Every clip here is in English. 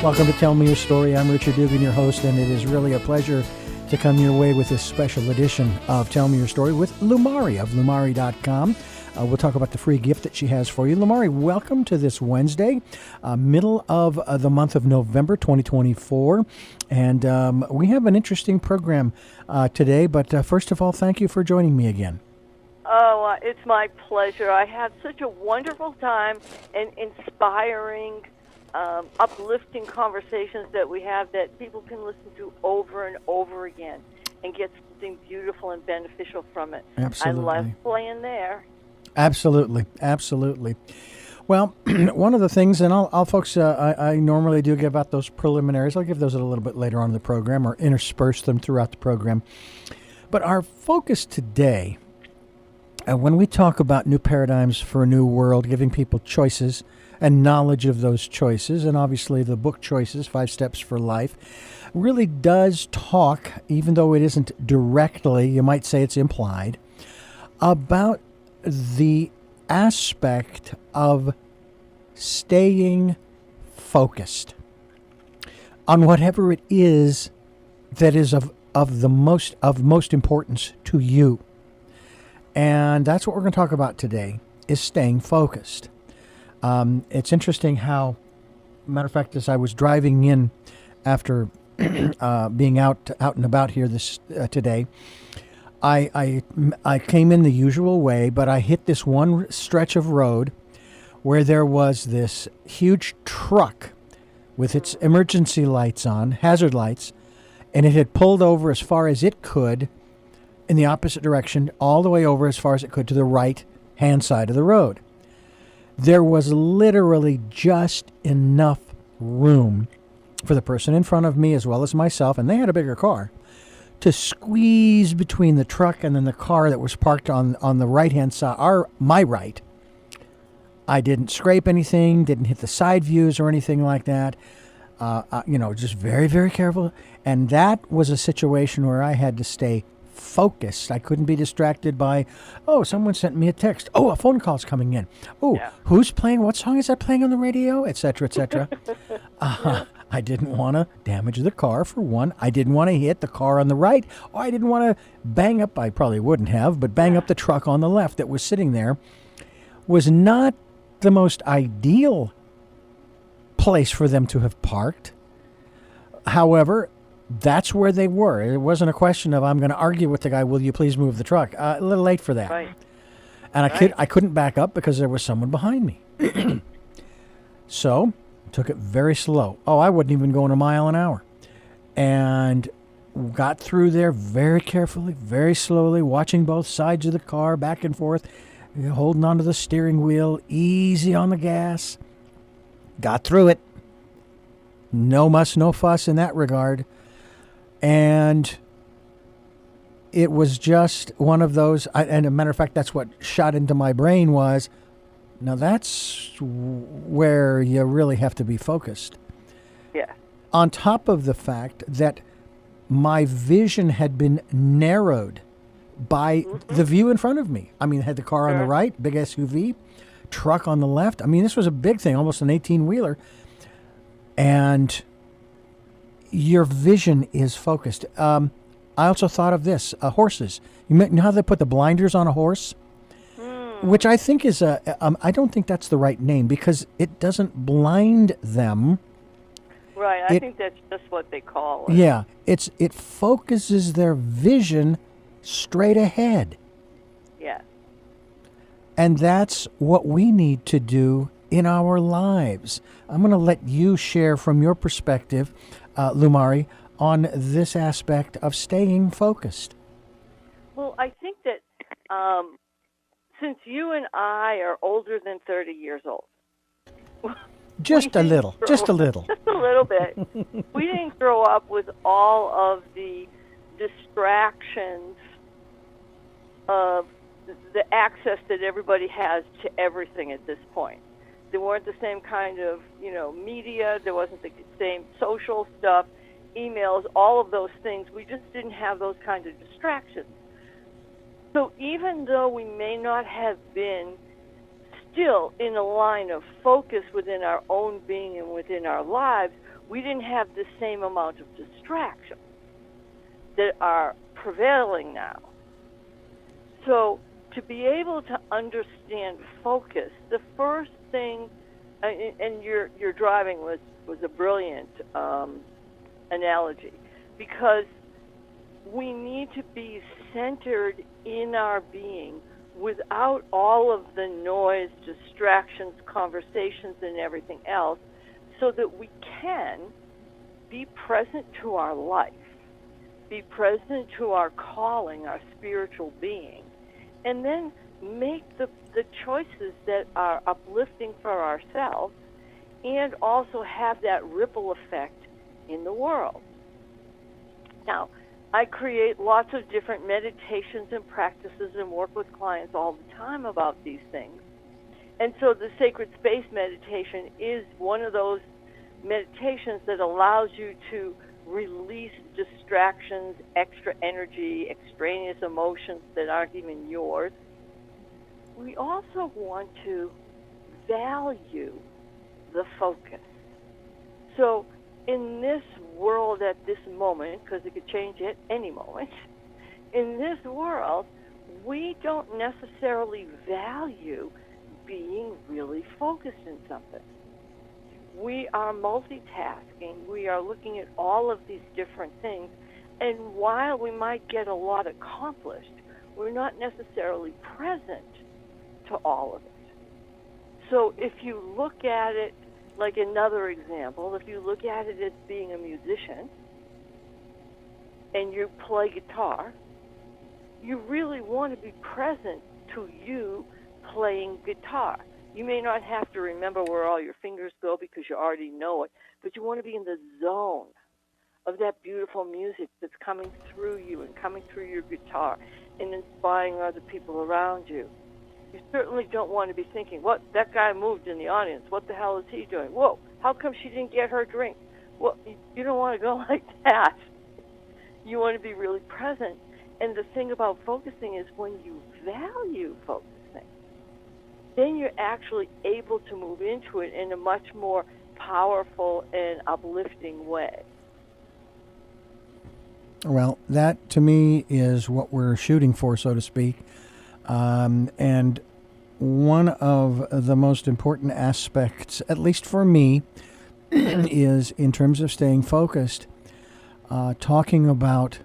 Welcome to Tell Me Your Story. I'm Richard Dugan, your host, and it is really a pleasure to come your way with this special edition of Tell Me Your Story with Lumari of Lumari.com. We'll talk about the free gift that she has for you. Lumari, welcome to this Wednesday, middle of the month of November 2024. And we have an interesting program today, but first of all, thank you for joining me again. Oh, it's my pleasure. I have such a wonderful time and inspiring, uplifting conversations that we have that people can listen to over and over again and get something beautiful and beneficial from it. Absolutely. I love playing there. Absolutely. Absolutely. Well, one of the things, and I'll folks, I normally do give out those preliminaries. I'll give those a little bit later on in the program or intersperse them throughout the program. But our focus today, when we talk about new paradigms for a new world, giving people choices and knowledge of those choices, and obviously the book choices, 5 Steps for Life, really does talk, even though it isn't directly, you might say it's implied, about the aspect of staying focused on whatever it is that is of most importance to you. And that's what we're going to talk about today, is staying focused. It's interesting how, matter of fact, as I was driving in after being out and about here today, I came in the usual way, but I hit this one stretch of road where there was this huge truck with its emergency lights on, hazard lights, and it had pulled over as far as it could in the opposite direction, all the way over as far as it could to the right-hand side of the road. There was literally just enough room for the person in front of me as well as myself, and they had a bigger car, to squeeze between the truck and then the car that was parked on the right-hand side, my right. I didn't scrape anything, didn't hit the side views or anything like that. Just very, very careful. And that was a situation where I had to stay focused. I couldn't be distracted by, someone sent me a text. A phone call's coming in. Who's playing? What song is that playing on the radio? Et cetera, et cetera. I didn't want to damage the car, for one. I didn't want to hit the car on the right. I didn't want to bang up, I probably wouldn't have, but bang up the truck on the left that was sitting there. Was not the most ideal place for them to have parked. However, that's where they were. It wasn't a question of, I'm going to argue with the guy, will you please move the truck? A little late for that. Right. And I couldn't back up because there was someone behind me. So, took it very slow. I wasn't even going a mile an hour. And got through there very carefully, very slowly, watching both sides of the car, back and forth, holding onto the steering wheel, easy on the gas. Got through it. No muss, no fuss in that regard. And it was just one of those, and as a matter of fact, that's what shot into my brain was, now that's where you really have to be focused. Yeah. On top of the fact that my vision had been narrowed by the view in front of me. I mean, I had the car on the right, big SUV, truck on the left. I mean, this was a big thing, almost an 18-wheeler. And your vision is focused. I also thought of this, horses. You know how they put the blinders on a horse? Which I think is I don't think that's the right name because it doesn't blind them. Right, I think that's just what they call it. Yeah, it focuses their vision straight ahead. Yeah. And that's what we need to do in our lives. I'm going to let you share from your perspective, Lumari, on this aspect of staying focused. Well, I think that since you and I are older than 30 years old. Just a little bit. Just a little bit. We didn't grow up with all of the distractions of the access that everybody has to everything at this point. There weren't the same kind of, media. There wasn't the same social stuff, emails, all of those things. We just didn't have those kinds of distractions. So even though we may not have been still in a line of focus within our own being and within our lives, we didn't have the same amount of distractions that are prevailing now. So to be able to understand focus, the first thing, and your driving was a brilliant analogy, because we need to be centered in our being without all of the noise, distractions, conversations, and everything else, so that we can be present to our life, be present to our calling, our spiritual being, and then make the choices that are uplifting for ourselves and also have that ripple effect in the world. Now, I create lots of different meditations and practices and work with clients all the time about these things. And so the sacred space meditation is one of those meditations that allows you to release distractions, extra energy, extraneous emotions that aren't even yours. We also want to value the focus. So in this world at this moment, because it could change at any moment, in this world, we don't necessarily value being really focused in something. We are multitasking. We are looking at all of these different things. And while we might get a lot accomplished, we're not necessarily present to all of it. So if you look at it, like another example, if you look at it as being a musician and you play guitar, you really want to be present to you playing guitar. You may not have to remember where all your fingers go because you already know it, but you want to be in the zone of that beautiful music that's coming through you and coming through your guitar and inspiring other people around you. You certainly don't want to be thinking, what, that guy moved in the audience. What the hell is he doing? Whoa, how come she didn't get her drink? Well, you don't want to go like that. You want to be really present. And the thing about focusing is when you value focusing, then you're actually able to move into it in a much more powerful and uplifting way. Well, that to me is what we're shooting for, so to speak. And one of the most important aspects, at least for me, is in terms of staying focused, talking about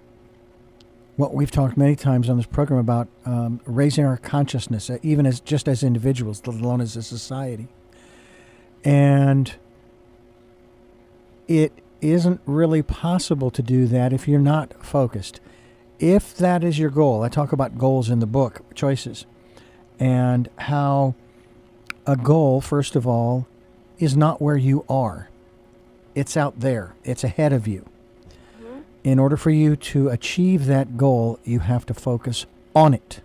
what we've talked many times on this program about raising our consciousness, even as just as individuals, let alone as a society. And it isn't really possible to do that if you're not focused. If that is your goal, I talk about goals in the book, choices, and how a goal, first of all, is not where you are. It's out there. It's ahead of you. In order for you to achieve that goal, you have to focus on it.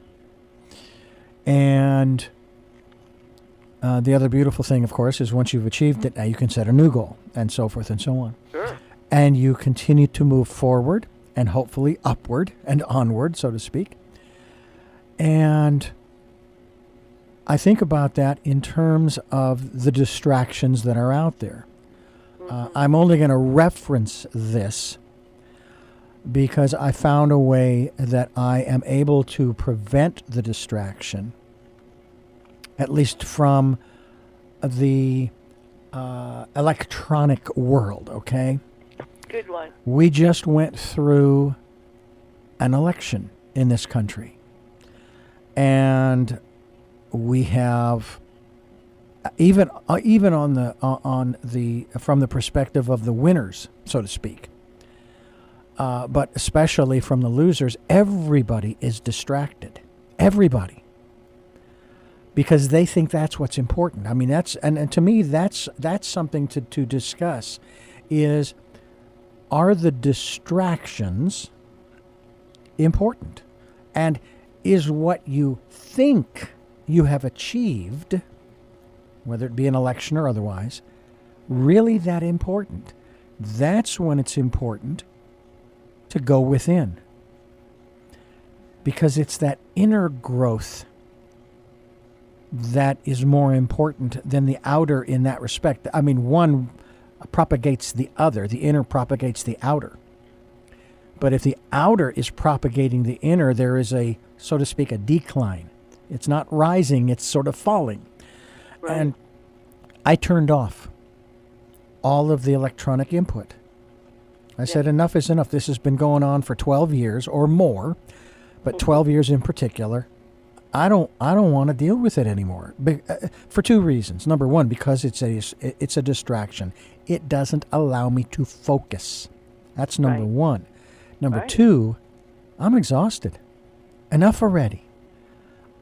And the other beautiful thing, of course, is once you've achieved it, now you can set a new goal, and so forth and so on. Sure. And you continue to move forward and hopefully upward and onward, so to speak. And I think about that in terms of the distractions that are out there. I'm only going to reference this because I found a way that I am able to prevent the distraction, at least from the electronic world, okay? Good one. We just went through an election in this country, and we have even on the from the perspective of the winners, so to speak, but especially from the losers, everybody is distracted. Everybody. Because they think that's what's important. I mean, that's and to me that's something to discuss is, are the distractions important? And is what you think you have achieved, whether it be an election or otherwise, really that important? That's when it's important to go within. Because it's that inner growth that is more important than the outer in that respect. I mean, one propagates the other. The inner propagates the outer. But if the outer is propagating the inner, there is a, so to speak, a decline. It's not rising, it's sort of falling. Right. And I turned off all of the electronic input. I said, enough is enough. This has been going on for 12 years or more, but 12 years in particular. I don't want to deal with it anymore. For two reasons. Number one, because it's a distraction. It doesn't allow me to focus. That's number one. Number two, I'm exhausted. Enough already.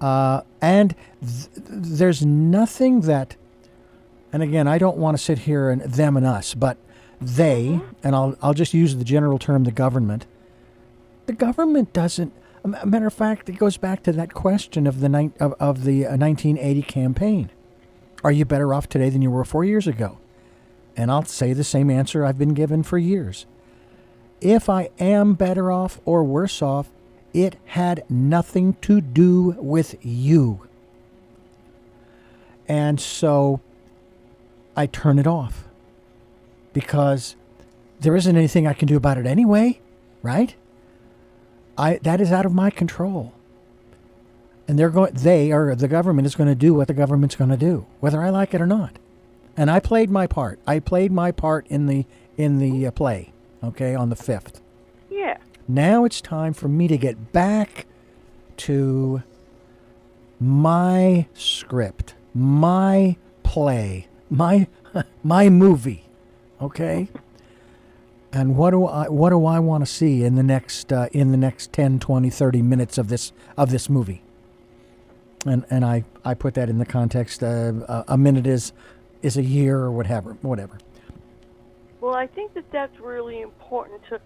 And there's nothing that, and again, I don't want to sit here and them and us, but they, and I'll just use the general term, the government. The government doesn't. A matter of fact, it goes back to that question of the 1980 campaign. Are you better off today than you were 4 years ago? And I'll say the same answer I've been given for years. If I am better off or worse off, it had nothing to do with you. And so I turn it off because there isn't anything I can do about it anyway, right? That is out of my control. And the government is going to do what the government's going to do, whether I like it or not. And I played my part. I played my part in the play, okay, on the 5th. Yeah. Now it's time for me to get back to my script, my play, my movie, okay? And what do I want to see in the next 10, 20, 30 minutes of this movie? And I put that in the context a minute is a year or whatever. Well, I think that's really important to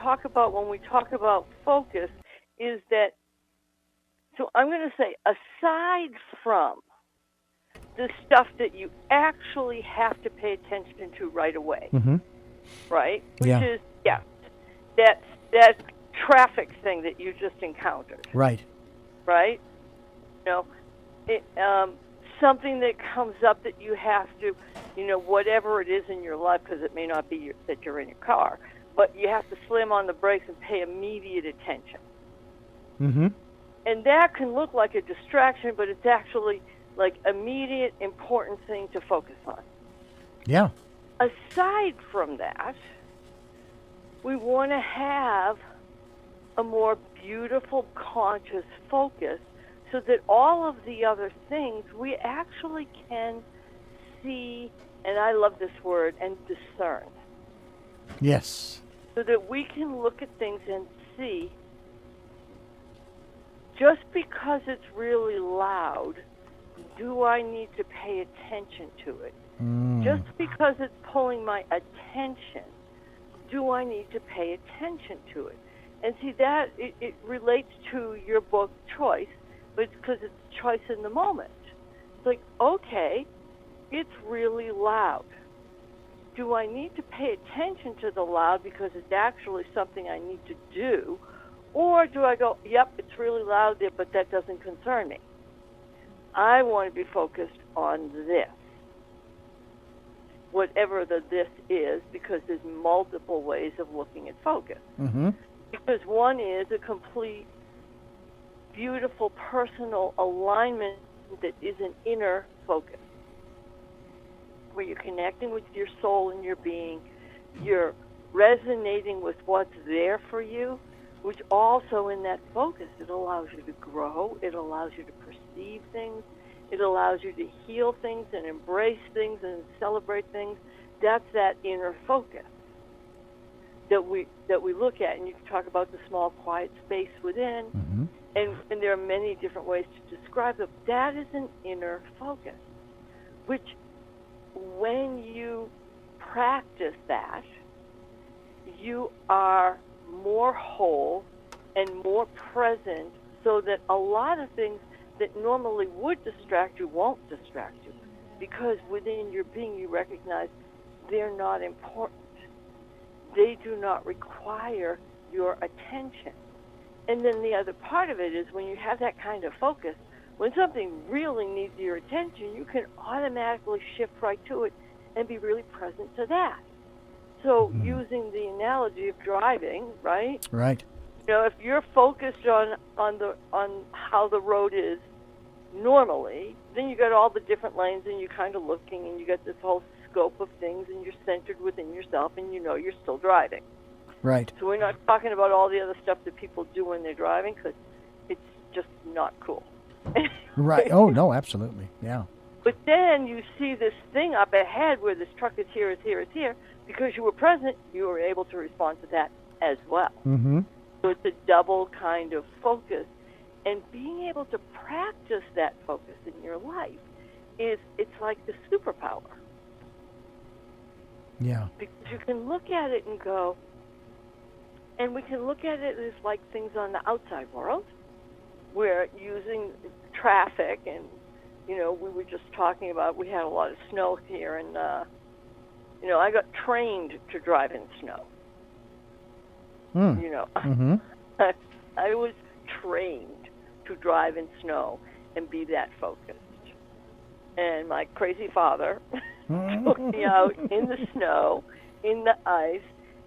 talk about when we talk about focus, is that, so I'm going to say, aside from the stuff that you actually have to pay attention to right away, right? Which is, that traffic thing that you just encountered. Right. Right? Something that comes up that you have to, whatever it is in your life, because it may not be that you're in your car, but you have to slam on the brakes and pay immediate attention. Mm-hmm. And that can look like a distraction, but it's actually like immediate, important thing to focus on. Yeah. Aside from that, we want to have a more beautiful, conscious focus so that all of the other things we actually can see, and I love this word, and discern. Yes. So that we can look at things and see, just because it's really loud, do I need to pay attention to it? Just because it's pulling my attention, do I need to pay attention to it? And see, that it relates to your book choice, but it's because it's choice in the moment. It's like, okay, it's really loud. Do I need to pay attention to the loud because it's actually something I need to do? Or do I go, yep, it's really loud there, but that doesn't concern me. I want to be focused on this. Whatever this is, because there's multiple ways of looking at focus. Mm-hmm. Because one is a complete, beautiful, personal alignment that is an inner focus, where you're connecting with your soul and your being, you're resonating with what's there for you, which also in that focus, it allows you to grow, it allows you to perceive things, it allows you to heal things and embrace things and celebrate things. That's that inner focus that we look at. And you can talk about the small, quiet space within. Mm-hmm. And there are many different ways to describe it. That is an inner focus, which when you practice that, you are more whole and more present, so that a lot of things that normally would distract you won't distract you, because within your being you recognize they're not important. They do not require your attention. And then the other part of it is when you have that kind of focus, when something really needs your attention, you can automatically shift right to it and be really present to that. So using the analogy of driving, right? Right. If you're focused on how the road is normally, then you got all the different lanes, and you're kind of looking, and you got this whole scope of things, and you're centered within yourself, and you're still driving. Right. So we're not talking about all the other stuff that people do when they're driving, because it's just not cool. Right. Oh, no, absolutely. Yeah. But then you see this thing up ahead where this truck is here, because you were present, you were able to respond to that as well. Mm-hmm. So it's a double kind of focus. And being able to practice that focus in your life it's like the superpower. Yeah. Because you can look at it and go, and we can look at it as like things on the outside world. We're using traffic, and, we were just talking about, we had a lot of snow here, and, I got trained to drive in snow. Mm-hmm. I was trained to drive in snow and be that focused. And my crazy father took me out in the snow, in the ice,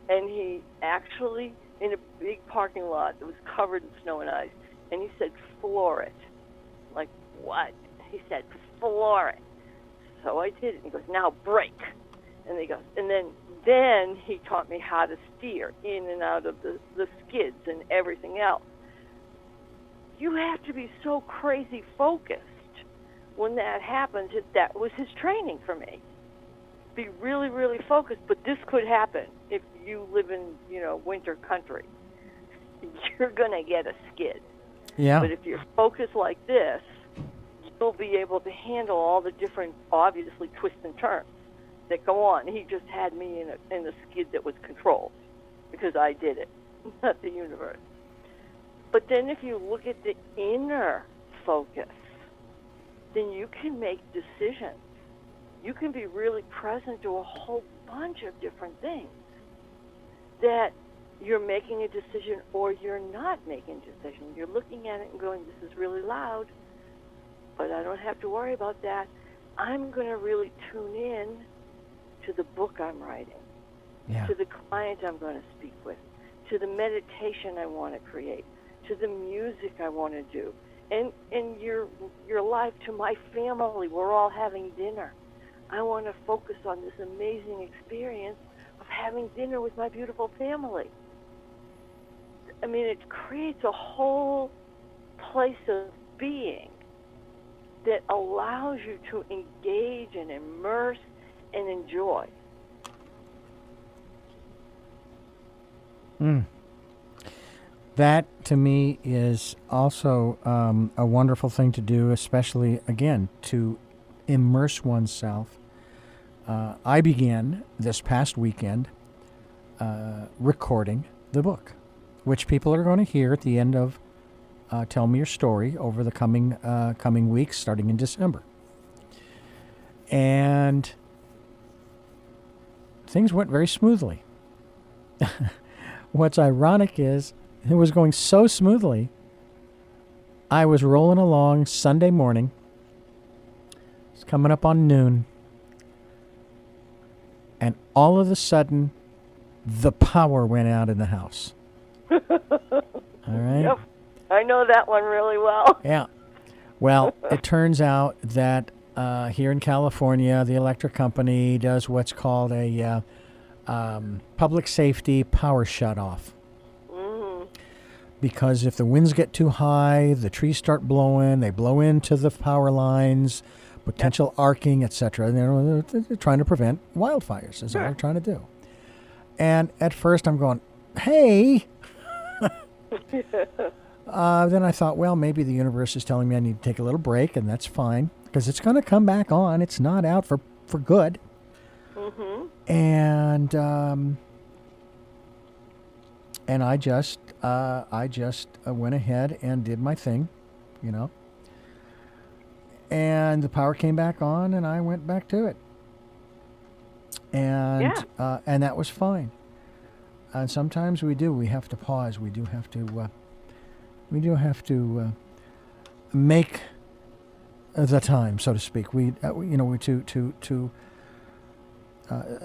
and he actually, in a big parking lot that was covered in snow and ice, and he said, floor it. Like, what? He said, floor it. So I did it. He goes, now brake. And he goes, and then he taught me how to steer in and out of the skids and everything else. You have to be so crazy focused when that happens. That was his training for me. Be really, really focused. But this could happen if you live in, winter country. You're going to get a skid. Yeah. But if you're focused like this, you'll be able to handle all the different, obviously, twists and turns that go on. He just had me in a skid that was controlled because I did it, not the universe. But then if you look at the inner focus, then you can make decisions. You can be really present to a whole bunch of different things that you're making a decision or you're not making a decision. You're looking at it and going, this is really loud, but I don't have to worry about that. I'm going to really tune in to the book I'm writing, to the client I'm going to speak with, to the meditation I want to create, to the music I want to do, and your life, to my family. We're all having dinner. I want to focus on this amazing experience of having dinner with my beautiful family. I mean, it creates a whole place of being that allows you to engage and immerse and enjoy. That, to me, is also a wonderful thing to do, especially, again, to immerse oneself. I began this past weekend recording the book, which people are going to hear at the end of Tell Me Your Story over the coming weeks, starting in December. And things went very smoothly. What's ironic is it was going so smoothly, I was rolling along Sunday morning. It's coming up on noon. And all of a sudden, the power went out in the house. All right? Yep. I know that one really well. Yeah. Well, it turns out that here in California, the electric company does what's called a public safety power shutoff. Because if the winds get too high, the trees start blowing, they blow into the power lines, potential arcing, etc. They're trying to prevent wildfires, is all they're trying to do. And at first I'm going, hey. Then I thought, well, maybe the universe is telling me I need to take a little break, and that's fine, because it's going to come back on. It's not out for good. And I just went ahead and did my thing, and the power came back on, and I went back to it, and that was fine. And sometimes we have to pause. We do have to make the time, so to speak. To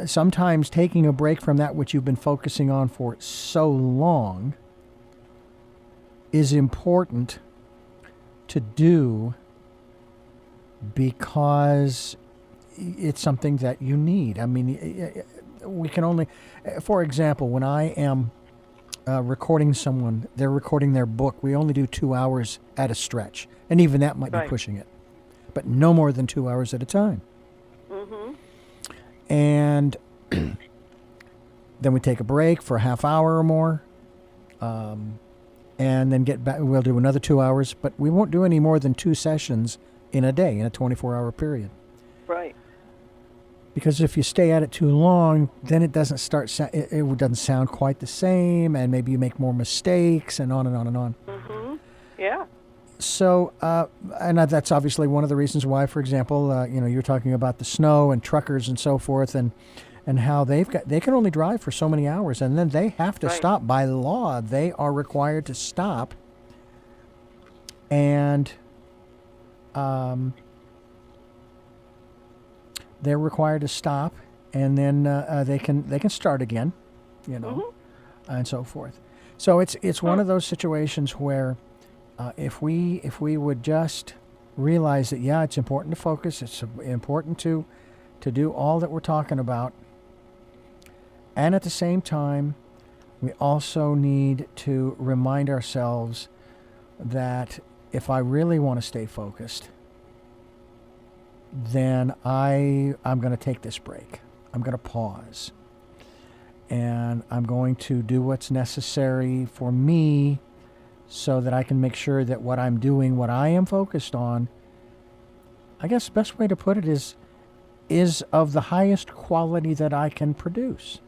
sometimes taking a break from that which you've been focusing on for so long is important to do because it's something that you need. I mean, we can only, for example, when I am recording someone, they're recording their book, we only do 2 hours at a stretch. And even that might be pushing it. But no more than 2 hours at a time. Mm-hmm. And then we take a break for a half hour or more. And then get back. We'll do another 2 hours. But we won't do any more than 2 sessions in a day, in a 24-hour period. Right. Because if you stay at it too long, then it doesn't it doesn't sound quite the same, and maybe you make more mistakes, and on and on and on. Mm-hmm. Yeah. So, and that's obviously one of the reasons why, for example, you're talking about the snow and truckers and so forth, and how they can only drive for so many hours, and then they have to stop by law. They are required to stop, and they're required to stop, and then they can start again, and so forth. So it's one of those situations where if we would just realize that it's important to focus, it's important to do all that we're talking about, and at the same time, we also need to remind ourselves that if I really want to stay focused, then I'm going to take this break. I'm going to pause. And I'm going to do what's necessary for me so that I can make sure that what I'm doing, what I am focused on, I guess the best way to put it is of the highest quality that I can produce,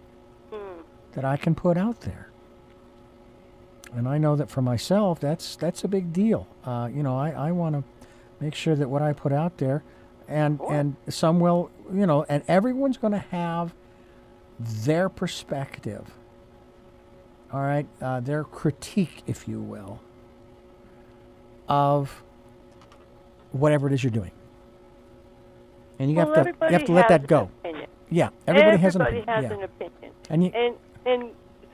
that I can put out there. And I know that for myself, that's a big deal. I want to make sure that what I put out there, and some will, and everyone's going to have their perspective, all right, their critique, if you will, of whatever it is you're doing. And you have to let that go. Opinion. Yeah, everybody has an opinion. And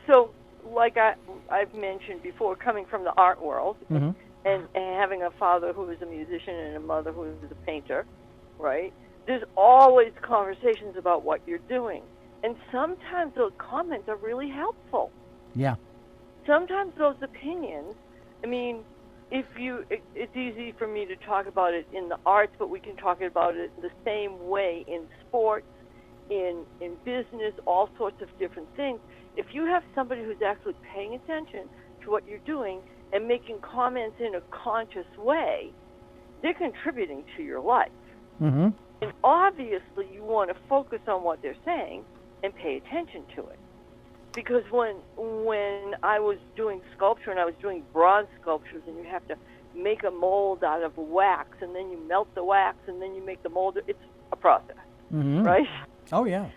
so, like I've mentioned before, coming from the art world, and having a father who is a musician and a mother who is a painter, right? There's always conversations about what you're doing. And sometimes those comments are really helpful. Yeah. Sometimes those opinions, I mean, it's easy for me to talk about it in the arts, but we can talk about it the same way in sports, in business, all sorts of different things. If you have somebody who's actually paying attention to what you're doing and making comments in a conscious way, they're contributing to your life. Mm-hmm. And obviously you want to focus on what they're saying and pay attention to it. Because when I was doing sculpture, and I was doing bronze sculptures, and you have to make a mold out of wax, and then you melt the wax, and then you make the mold, it's a process, right? Oh, yeah.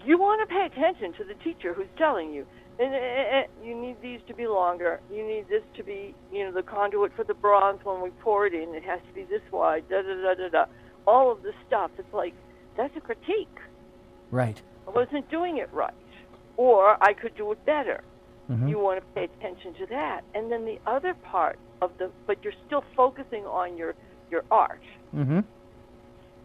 You want to pay attention to the teacher who's telling you, and you need these to be longer, you need this to be, the conduit for the bronze when we pour it in, it has to be this wide, da-da-da-da-da. All of this stuff, it's like, that's a critique. Right. I wasn't doing it right. Or I could do it better. Mm-hmm. You want to pay attention to that. And then the other part of but you're still focusing on your art. Mm-hmm.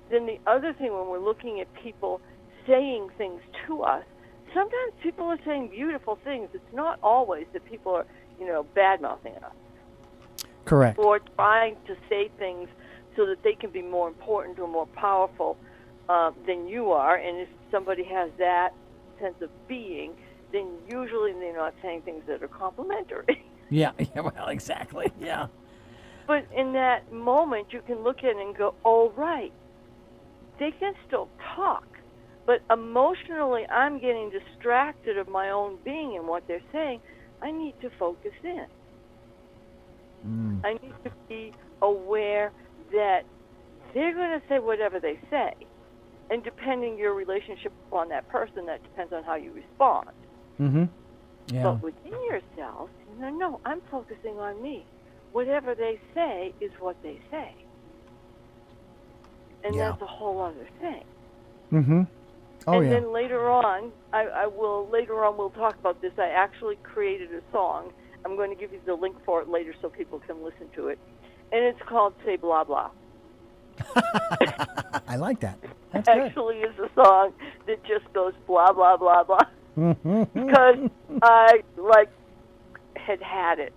Then the other thing, when we're looking at people saying things to us, sometimes people are saying beautiful things. It's not always that people are, bad-mouthing us. Correct. Or trying to say things so that they can be more important or more powerful than you are. And if somebody has that sense of being, then usually they're not saying things that are complimentary. Yeah, well, exactly, yeah. But in that moment, you can look at it and go, oh, right, they can still talk, but emotionally I'm getting distracted of my own being and what they're saying. I need to focus in. I need to be aware that they're going to say whatever they say. And depending your relationship on that person, that depends on how you respond. Mm-hmm. Yeah. But within yourself, no, I'm focusing on me. Whatever they say is what they say. And that's a whole other thing. Mm-hmm. Oh, and yeah. then later on, later on we'll talk about this. I actually created a song. I'm going to give you the link for it later so people can listen to it. And it's called Say Blah Blah. I like that. That's good. Actually is a song that just goes blah blah blah blah Mm-hmm. because I had it.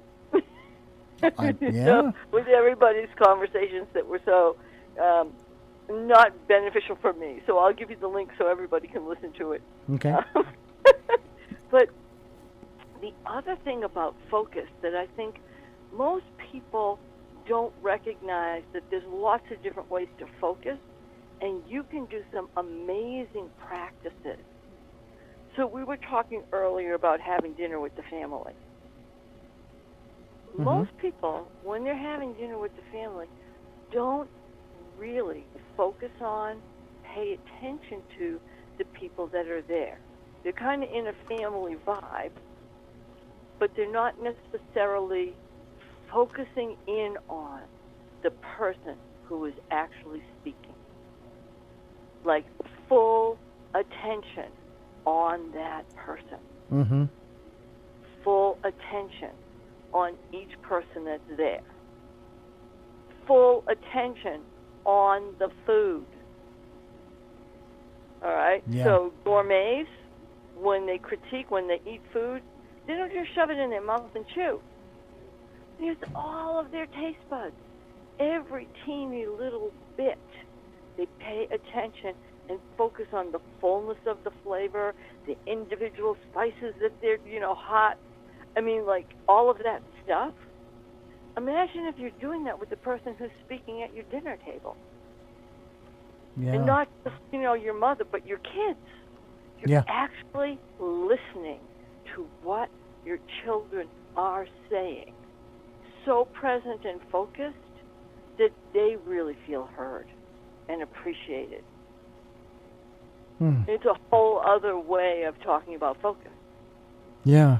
Yeah. With everybody's conversations that were so not beneficial for me. So I'll give you the link so everybody can listen to it. Okay. But the other thing about focus that I think most people don't recognize, that there's lots of different ways to focus, and you can do some amazing practices. So we were talking earlier about having dinner with the family. Mm-hmm. Most people, when they're having dinner with the family, don't really focus on, pay attention to the people that are there. They're kind of in a family vibe, but they're not necessarily focusing in on the person who is actually speaking. Like full attention on that person. Mm-hmm. Full attention on each person that's there. Full attention on the food. All right? Yeah. So gourmets, when they critique, when they eat food, they don't just shove it in their mouth and chew. They use all of their taste buds. Every teeny little bit. They pay attention and focus on the fullness of the flavor, the individual spices that they're, hot. I mean, like, all of that stuff. Imagine if you're doing that with the person who's speaking at your dinner table. Yeah. And not just, your mother, but your kids. You're actually listening to what your children are saying. So present and focused that they really feel heard and appreciated. It's a whole other way of talking about focus. Yeah.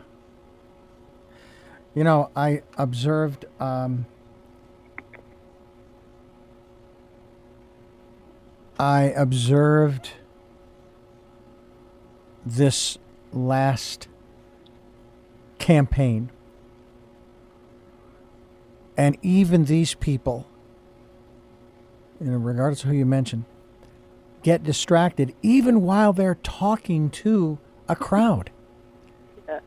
I observed this last campaign, and even these people, regardless of who you mention, get distracted even while they're talking to a crowd. Yeah.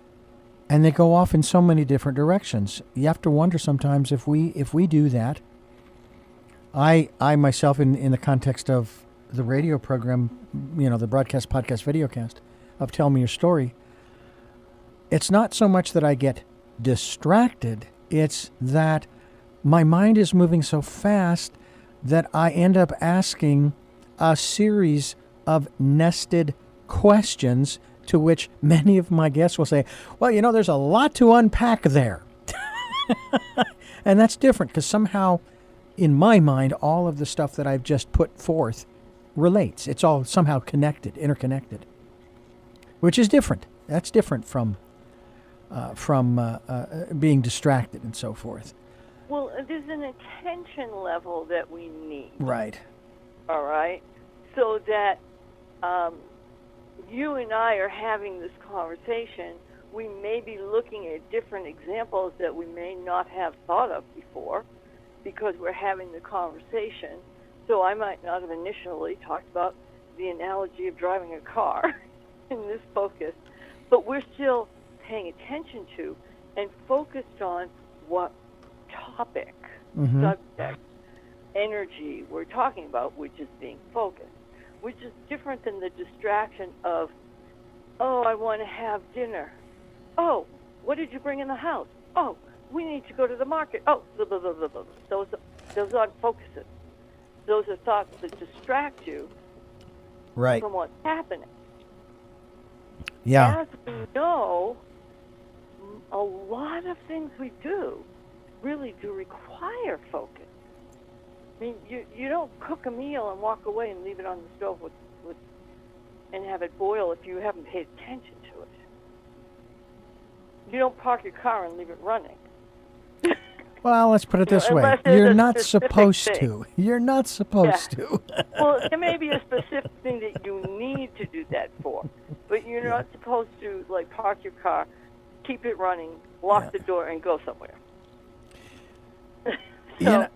And they go off in so many different directions. You have to wonder sometimes if we do that. I myself, in the context of the radio program, the broadcast, podcast, videocast of Tell Me Your Story, it's not so much that I get distracted, it's that my mind is moving so fast that I end up asking a series of nested questions to which many of my guests will say, well, there's a lot to unpack there. And that's different because somehow, in my mind, all of the stuff that I've just put forth relates. It's all somehow connected, interconnected, which is different. That's different from being distracted and so forth. Well, there's an attention level that we need. Right. All right? So that you and I are having this conversation, we may be looking at different examples that we may not have thought of before because we're having the conversation. So I might not have initially talked about the analogy of driving a car in this focus, but we're still paying attention to and focused on what topic, subject, energy we're talking about, which is being focused, which is different than the distraction of, oh, I want to have dinner. Oh, what did you bring in the house? Oh, we need to go to the market. Oh, blah, blah, blah, blah, blah. Those aren't focuses. Those are thoughts that distract you from what's happening. Yeah. As we know, a lot of things we do really do require focus. I mean, you don't cook a meal and walk away and leave it on the stove and have it boil if you haven't paid attention to it. You don't park your car and leave it running. Well, let's put it this way. unless there's You're a not specific supposed thing. to. You're not supposed to. Well, there may be a specific thing that you need to do that for, but you're not supposed to, like, park your car, keep it running, lock the door, and go somewhere. You know,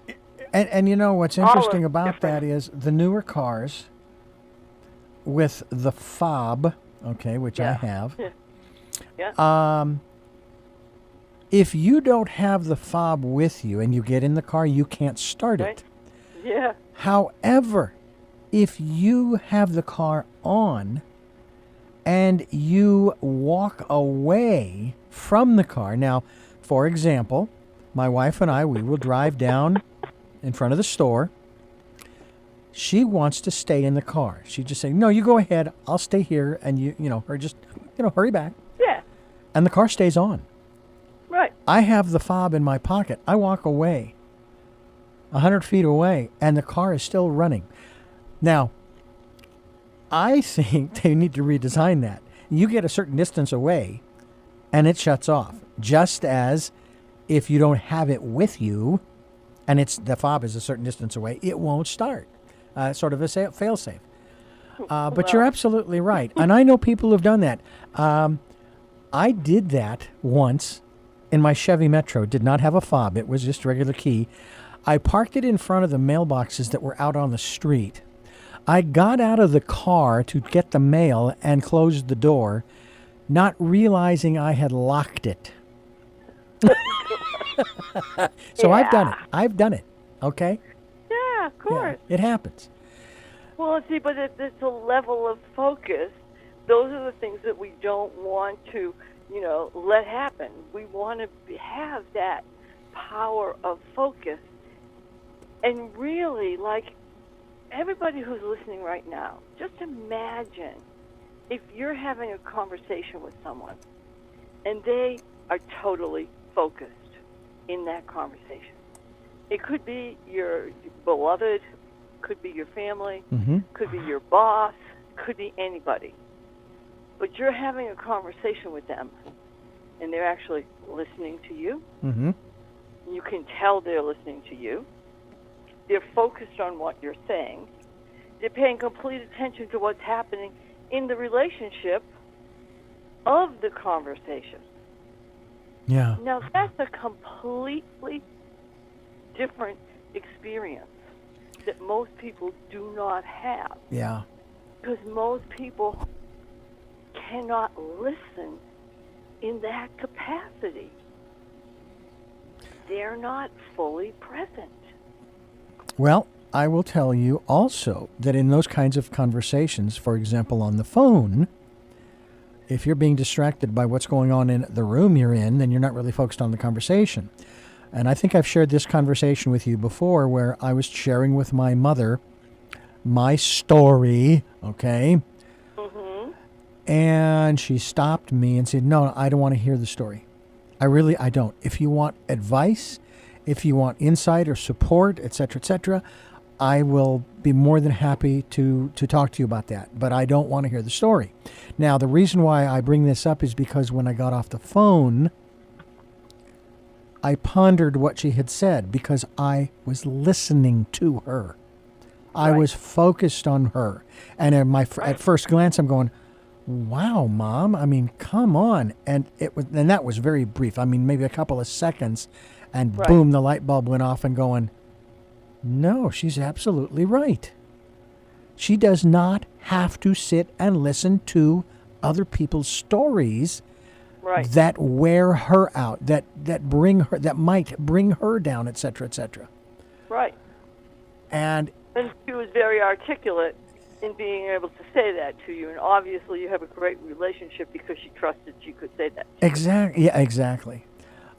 and you know what's All interesting is about that different. is the newer cars with the fob, okay, which I have. Yeah. If you don't have the fob with you and you get in the car, you can't start Right. it. Yeah. However, if you have the car on and you walk away from the car, now, for example, my wife and I, we will drive down in front of the store. She wants to stay in the car. She just say, "No, you go ahead. I'll stay here," and or just, hurry back. Yeah. And the car stays on. Right. I have the fob in my pocket. I walk away 100 feet away, and the car is still running. Now, I think they need to redesign that. You get a certain distance away, and it shuts off. Just as if you don't have it with you, and the fob is a certain distance away, it won't start. Sort of a fail-safe. But you're absolutely right. And I know people who've done that. I did that once in my Chevy Metro. Did not have a fob. It was just a regular key. I parked it in front of the mailboxes that were out on the street. I got out of the car to get the mail and closed the door, not realizing I had locked it. So I've done it. Okay? Yeah, of course. Yeah, it happens. Well, see, but it's a level of focus. Those are the things that we don't want to, let happen. We want to have that power of focus. And really, like, everybody who's listening right now, just imagine if you're having a conversation with someone and they are totally focused in that conversation. It could be your beloved, could be your family, could be your boss, could be anybody. But you're having a conversation with them, and they're actually listening to you. Mm-hmm. You can tell they're listening to you. They're focused on what you're saying. They're paying complete attention to what's happening in the relationship of the conversation. Yeah. Now, that's a completely different experience that most people do not have. Yeah. Because most people cannot listen in that capacity. They're not fully present. Well, I will tell you also that in those kinds of conversations, for example, on the phone, if you're being distracted by what's going on in the room you're in, then you're not really focused on the conversation. And I think I've shared this conversation with you before where I was sharing with my mother my story, okay? Mm-hmm. And she stopped me and said, "No, I don't want to hear the story. I don't. If you want advice, if you want insight or support, etc., I will be more than happy to talk to you about that. But I don't want to hear the story." Now, the reason why I bring this up is because when I got off the phone, I pondered what she had said because I was listening to her. I was focused on her. And at first glance, I'm going, "Wow, Mom, I mean, come on." And that was very brief. I mean, maybe a couple of seconds, and boom, the light bulb went off and going, "No, she's absolutely right. She does not have to sit and listen to other people's stories that wear her out, that might bring her down, etc." Right. And she was very articulate in being able to say that to you, and obviously you have a great relationship because she trusted she could say that. Exactly. Yeah, exactly.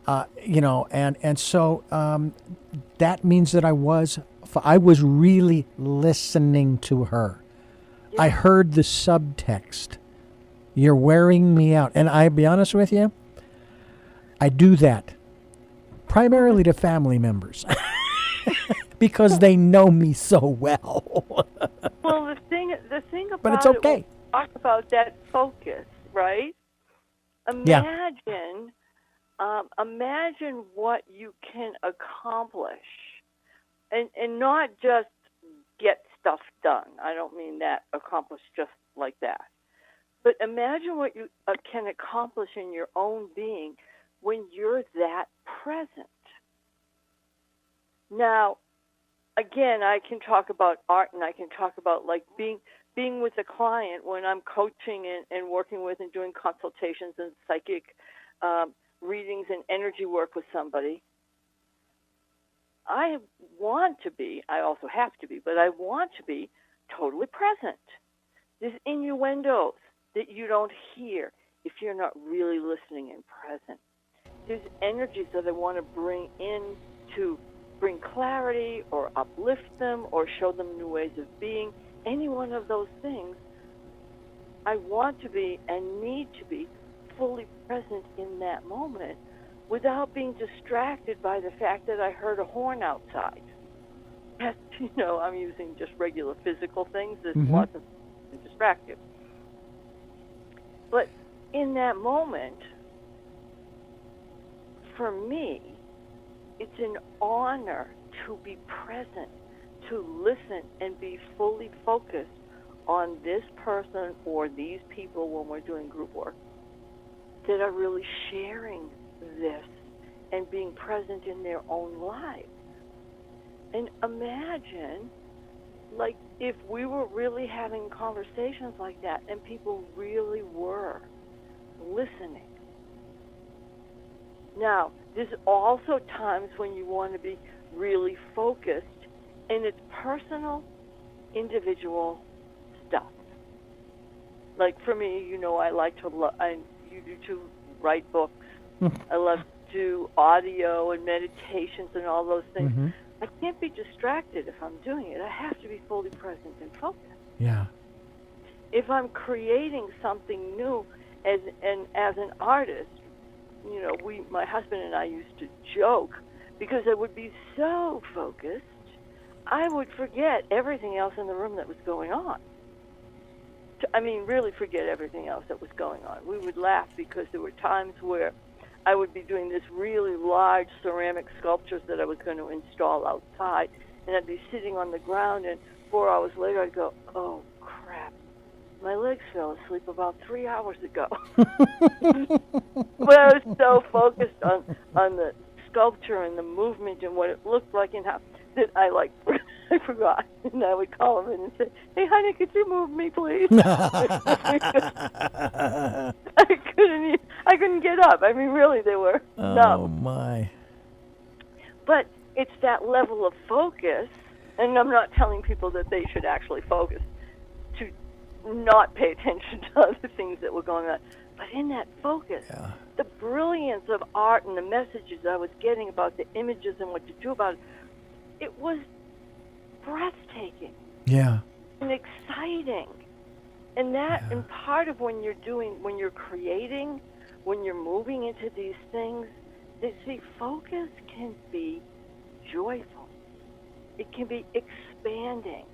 And so that means that I was really listening to her. Yeah. I heard the subtext. You're wearing me out. And I'll be honest with you, I do that primarily to family members because they know me so well. Well, the thing about but it's okay. Talk about that focus, right? Imagine imagine what you can accomplish, and not just get stuff done. I don't mean that accomplish just like that. But imagine what you can accomplish in your own being when you're that present. Now, again, I can talk about art, and I can talk about like being with a client when I'm coaching and working with and doing consultations and psychic readings and energy work with somebody. I also have to be, but I want to be totally present. There's innuendos that you don't hear if you're not really listening and present. There's energies that I want to bring in to bring clarity or uplift them or show them new ways of being. Any one of those things, I want to be and need to be fully present in that moment without being distracted by the fact that I heard a horn outside. That's, I'm using just regular physical things. There's lots of distractive. But in that moment, for me, it's an honor to be present, to listen and be fully focused on this person or these people when we're doing group work that are really sharing this and being present in their own lives. And imagine, like, if we were really having conversations like that and people really were listening. Now, there's also times when you want to be really focused, and it's personal, individual stuff. Like for me, I like to, you do too, write books. I love to do audio and meditations and all those things. I can't be distracted if I'm doing it. I have to be fully present and focused. Yeah. If I'm creating something new as an artist, my husband and I used to joke because I would be so focused, I would forget everything else in the room that was going on. Really forget everything else that was going on. We would laugh because there were times where I would be doing this really large ceramic sculptures that I was going to install outside, and I'd be sitting on the ground, and 4 hours later I'd go, oh, crap, my legs fell asleep about 3 hours ago. But I was so focused on the sculpture and the movement and what it looked like and how that I forgot. And I would call him in and say, hey, honey, could you move me, please? I couldn't get up. Really, they were numb. Oh, my. But it's that level of focus, and I'm not telling people that they should actually focus, to not pay attention to other things that were going on. But in that focus, the brilliance of art and the messages I was getting about the images and what to do about it, it was breathtaking. Yeah. And exciting. And that, and part of when you're creating, when you're moving into these things, focus can be joyful. It can be expanding.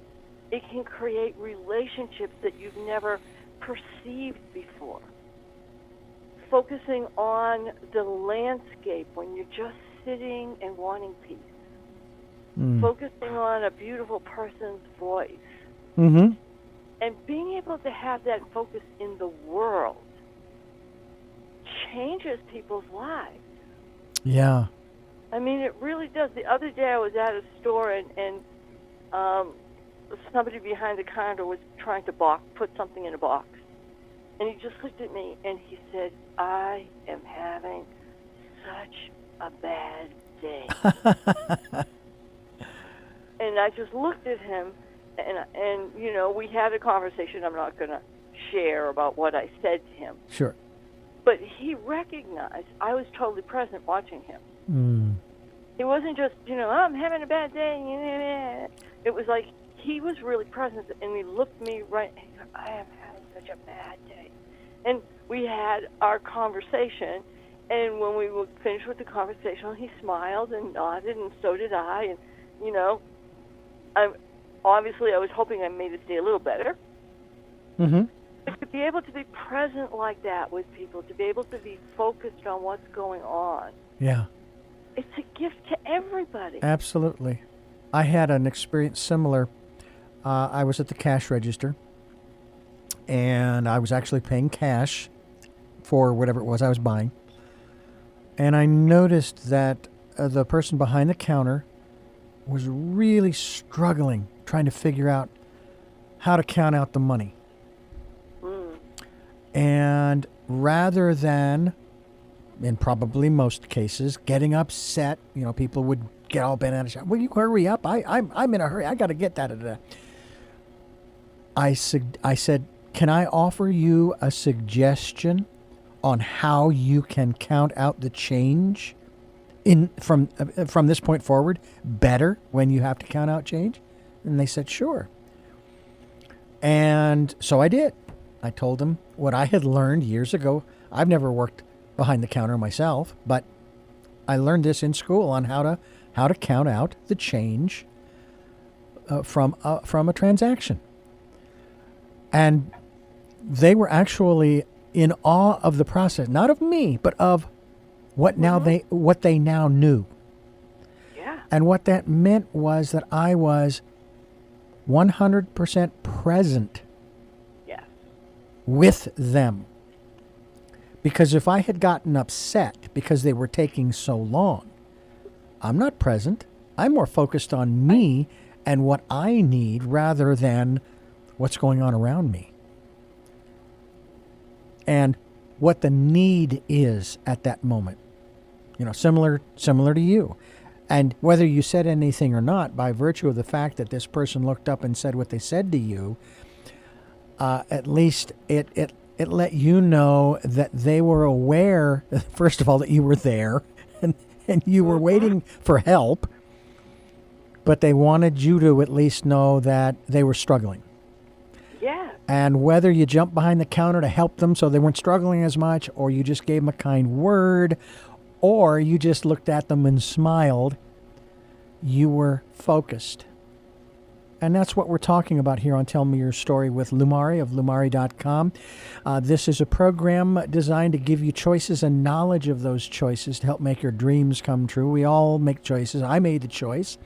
It can create relationships that you've never perceived before. Focusing on the landscape when you're just sitting and wanting peace. Focusing on a beautiful person's voice. And being able to have that focus in the world changes people's lives. Yeah. It really does. The other day I was at a store and somebody behind the counter was trying to put something in a box. And he just looked at me and he said, I am having such a bad day. And I just looked at him and we had a conversation I'm not going to share about what I said to him. Sure. But he recognized I was totally present watching him. It wasn't just, I'm having a bad day. It was like he was really present, and he looked me right, and he goes, I am having such a bad day. And we had our conversation, and when we were finished with the conversation, he smiled and nodded, and so did I. And, obviously I was hoping I made his day a little better. But to to be able to be present like that with people, to be able to be focused on what's going on, Yeah. it's a gift to everybody. Absolutely. I had an experience similar. I was at the cash register, and I was actually paying cash for whatever it was I was buying. And I noticed that the person behind the counter was really struggling trying to figure out how to count out the money. And rather than, in probably most cases, getting upset, people would get all bent out of shape. Will you hurry up? I'm in a hurry. I got to get that. I said, can I offer you a suggestion on how you can count out the change from this point forward better when you have to count out change? And they said, sure. And so I did. I told them what I had learned years ago. I've never worked behind the counter myself, but I learned this in school on how to count out the change from a transaction. And they were actually in awe of the process, not of me, but of what they now knew. Yeah. And what that meant was that I was 100% present with them. Because if I had gotten upset because they were taking so long, I'm not present. I'm more focused on me and what I need rather than what's going on around me. And what the need is at that moment. Similar to you. And whether you said anything or not, by virtue of the fact that this person looked up and said what they said to you, at least it let you know that they were aware, first of all, that you were there and you were waiting for help, but they wanted you to at least know that they were struggling. Yeah. And whether you jumped behind the counter to help them so they weren't struggling as much, or you just gave them a kind word, or you just looked at them and smiled, you were focused. And that's what we're talking about here on Tell Me Your Story with Lumari of Lumari.com. This is a program designed to give you choices and knowledge of those choices to help make your dreams come true. We all make choices. I made the choice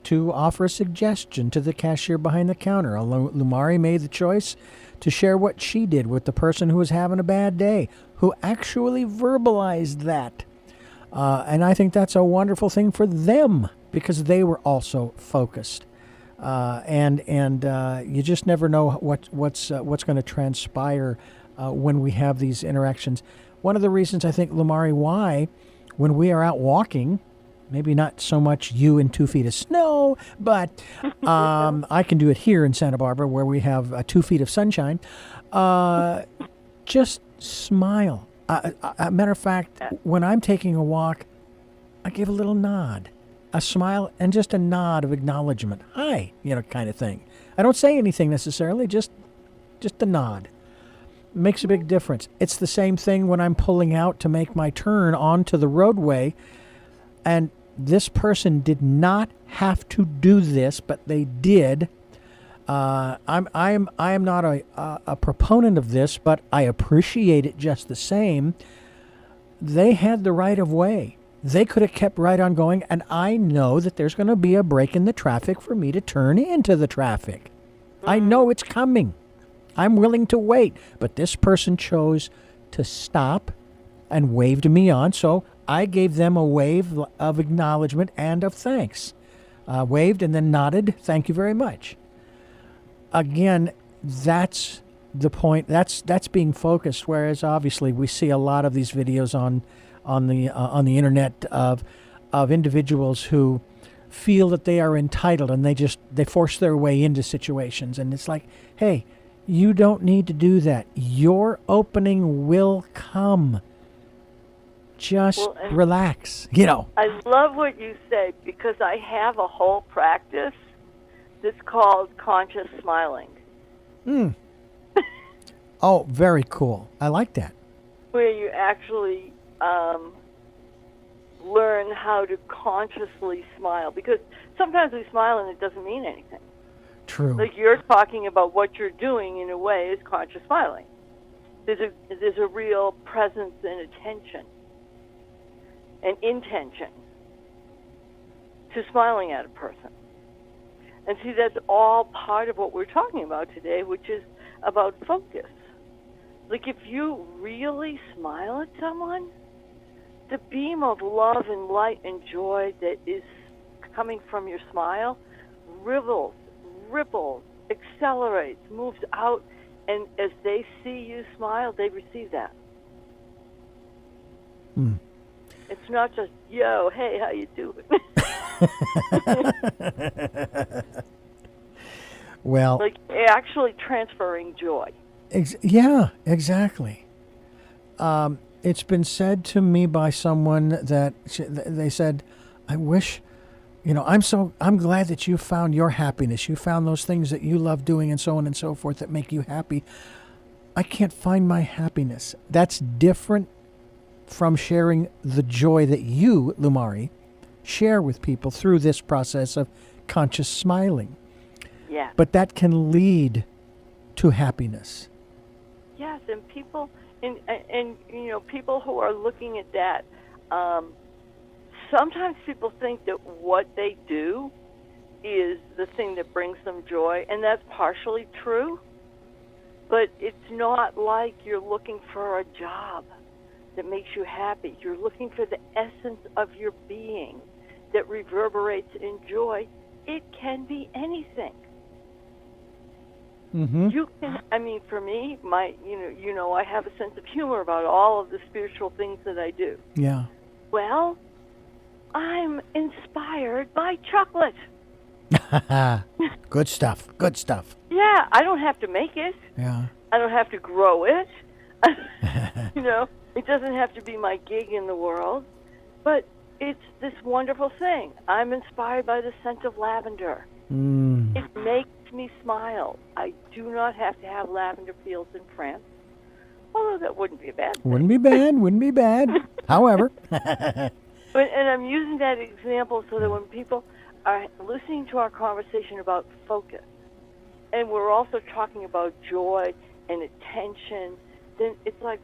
to offer a suggestion to the cashier behind the counter. Lumari made the choice to share what she did with the person who was having a bad day, who actually verbalized that. And I think that's a wonderful thing for them because they were also focused. And you just never know what's going to transpire when we have these interactions. One of the reasons I think, Lumari, why when we are out walking, maybe not so much you in 2 feet of snow, but I can do it here in Santa Barbara where we have 2 feet of sunshine. Just smile. A matter of fact, when I'm taking a walk, I give a little nod. A smile and just a nod of acknowledgement. Hi, kind of thing. I don't say anything necessarily, just a nod. Makes a big difference. It's the same thing when I'm pulling out to make my turn onto the roadway, and this person did not have to do this, but they did. I am not a proponent of this, but I appreciate it just the same. They had the right of way. They could have kept right on going, and I know that there's going to be a break in the traffic for me to turn into the traffic. I know it's coming. I'm willing to wait, but this person chose to stop and waved me on, so I gave them a wave of acknowledgement and of thanks. Waved and then nodded, thank you very much. Again, that's the point. That's being focused, whereas obviously we see a lot of these videos on the internet of individuals who feel that they are entitled and they force their way into situations, and it's like, hey, you don't need to do that. Your opening will come. Just relax. I love what you say because I have a whole practice that's called conscious smiling. Oh, very cool. I like that. Where you actually learn how to consciously smile, because sometimes we smile and it doesn't mean anything. True. Like you're talking about what you're doing in a way is conscious smiling. There's a real presence and attention and intention to smiling at a person. And see, that's all part of what we're talking about today, which is about focus. Like if you really smile at someone, the beam of love and light and joy that is coming from your smile ripples, accelerates, moves out, and as they see you smile, they receive that. Mm. It's not just, yo, hey, how you doing? Well, like actually transferring joy. Yeah, exactly. It's been said to me by someone that they said, I wish, I'm glad that you found your happiness. You found those things that you love doing and so on and so forth that make you happy. I can't find my happiness. That's different from sharing the joy that you, Lumari, share with people through this process of conscious smiling. Yeah. But that can lead to happiness. Yes, and people, and people who are looking at that, sometimes people think that what they do is the thing that brings them joy, and that's partially true. But it's not like you're looking for a job that makes you happy. You're looking for the essence of your being that reverberates in joy. It can be anything. Mm-hmm. You can. I mean, for me, I have a sense of humor about all of the spiritual things that I do. Yeah. Well, I'm inspired by chocolate. Good stuff. Good stuff. Yeah, I don't have to make it. Yeah. I don't have to grow it. It doesn't have to be my gig in the world. But it's this wonderful thing. I'm inspired by the scent of lavender. Mm. It makes me smile. I do not have to have lavender fields in France. Although that wouldn't be a bad thing. Wouldn't be bad. However. And I'm using that example so that when people are listening to our conversation about focus, and we're also talking about joy and attention, then it's like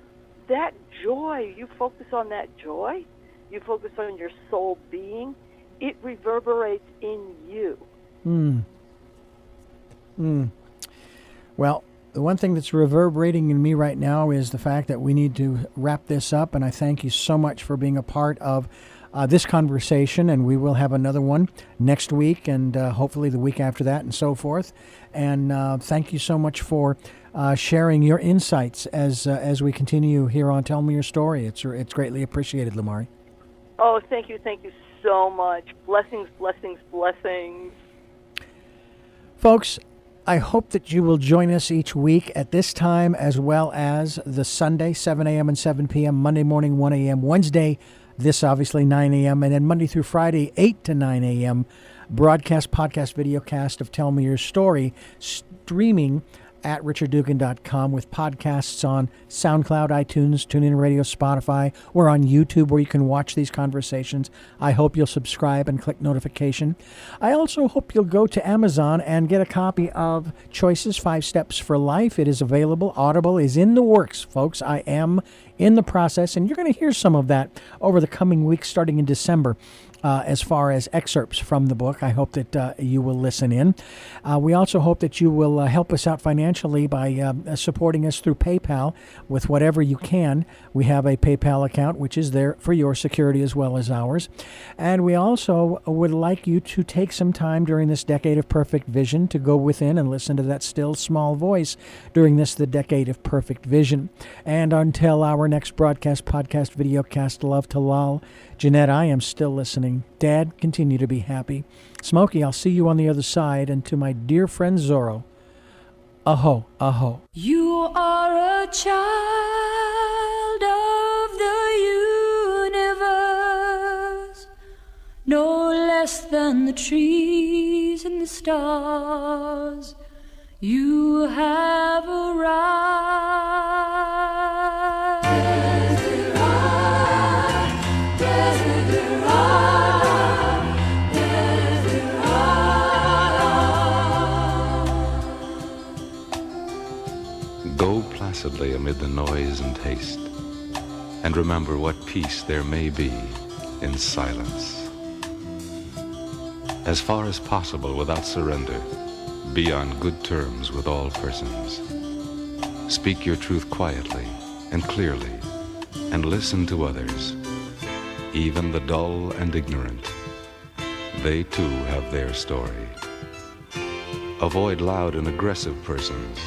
that joy, you focus on that joy, you focus on your soul being, it reverberates in you. Well, the one thing that's reverberating in me right now is the fact that we need to wrap this up, and I thank you so much for being a part of this conversation, and we will have another one next week and hopefully the week after that and so forth. And thank you so much for sharing your insights as we continue here on Tell Me Your Story. It's greatly appreciated, Lumari. Oh, thank you so much. Blessings, blessings, blessings. Folks, I hope that you will join us each week at this time, as well as the Sunday, 7 a.m. and 7 p.m., Monday morning, 1 a.m., Wednesday, this obviously 9 a.m., and then Monday through Friday, 8 to 9 a.m., broadcast, podcast, videocast of Tell Me Your Story, streaming at richarddugan.com with podcasts on SoundCloud, iTunes, TuneIn Radio, Spotify. We're on YouTube where you can watch these conversations. I hope you'll subscribe and click notification. I also hope you'll go to Amazon and get a copy of Choices, 5 Steps for Life. It is available. Audible is in the works, folks. I am in the process, and you're going to hear some of that over the coming weeks starting in December. As far as excerpts from the book, I hope that you will listen in. We also hope that you will help us out financially by supporting us through PayPal with whatever you can. We have a PayPal account, which is there for your security as well as ours. And we also would like you to take some time during this decade of perfect vision to go within and listen to that still small voice during the decade of perfect vision. And until our next broadcast, podcast, videocast, love to lull. Jeanette, I am still listening. Dad, continue to be happy. Smokey, I'll see you on the other side. And to my dear friend Zorro, aho, aho. You are a child of the universe, no less than the trees and the stars. You have arrived. Go placidly amid the noise and haste, and remember what peace there may be in silence. As far as possible without surrender, be on good terms with all persons. Speak your truth quietly and clearly, and listen to others, even the dull and ignorant. They too have their story. Avoid loud and aggressive persons.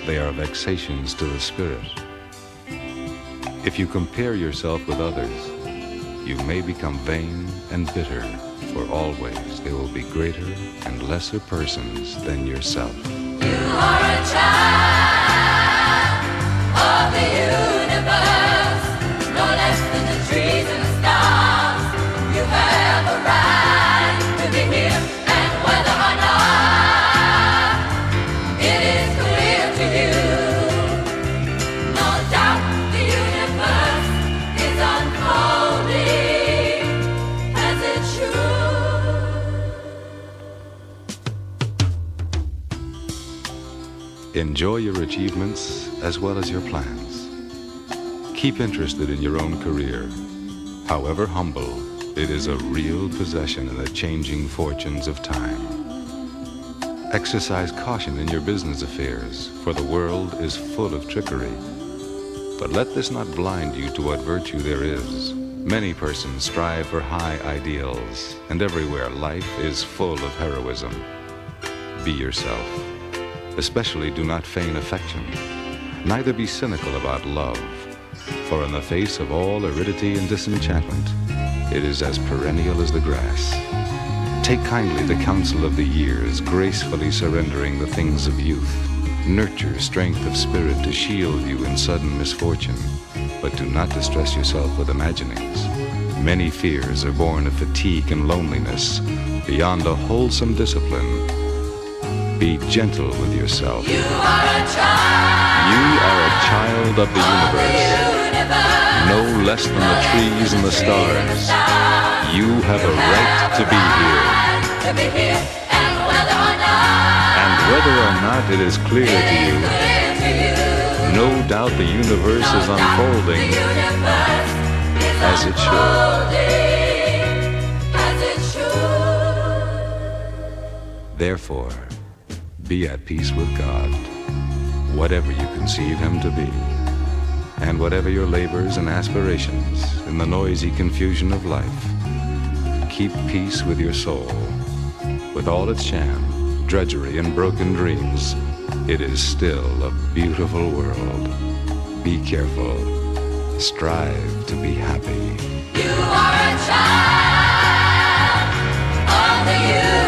They are vexations to the spirit. If you compare yourself with others, you may become vain and bitter, for always there will be greater and lesser persons than yourself. You are a child of the universe, no less than the trees and the stars. You have a right to be here, and whether or not it is clear to you, no doubt the universe is unfolding as it should. Enjoy your achievements as well as your plans. Keep interested in your own career. However humble, it is a real possession in the changing fortunes of time. Exercise caution in your business affairs, for the world is full of trickery. But let this not blind you to what virtue there is. Many persons strive for high ideals, and everywhere life is full of heroism. Be yourself. Especially do not feign affection. Neither be cynical about love, for in the face of all aridity and disenchantment, it is as perennial as the grass. Take kindly the counsel of the years, gracefully surrendering the things of youth. Nurture strength of spirit to shield you in sudden misfortune, but do not distress yourself with imaginings. Many fears are born of fatigue and loneliness, beyond a wholesome discipline. Be gentle with yourself. You are a child. You are a child of the universe, no less than the trees and the stars. You have a right to be here. And whether or not it is clear to you, no doubt the universe is unfolding as it should. Therefore, be at peace with God, whatever you conceive Him to be, and whatever your labors and aspirations in the noisy confusion of life. Keep peace with your soul. With all its sham, drudgery, and broken dreams, it is still a beautiful world. Be careful. Strive to be happy. You are a child of the universe.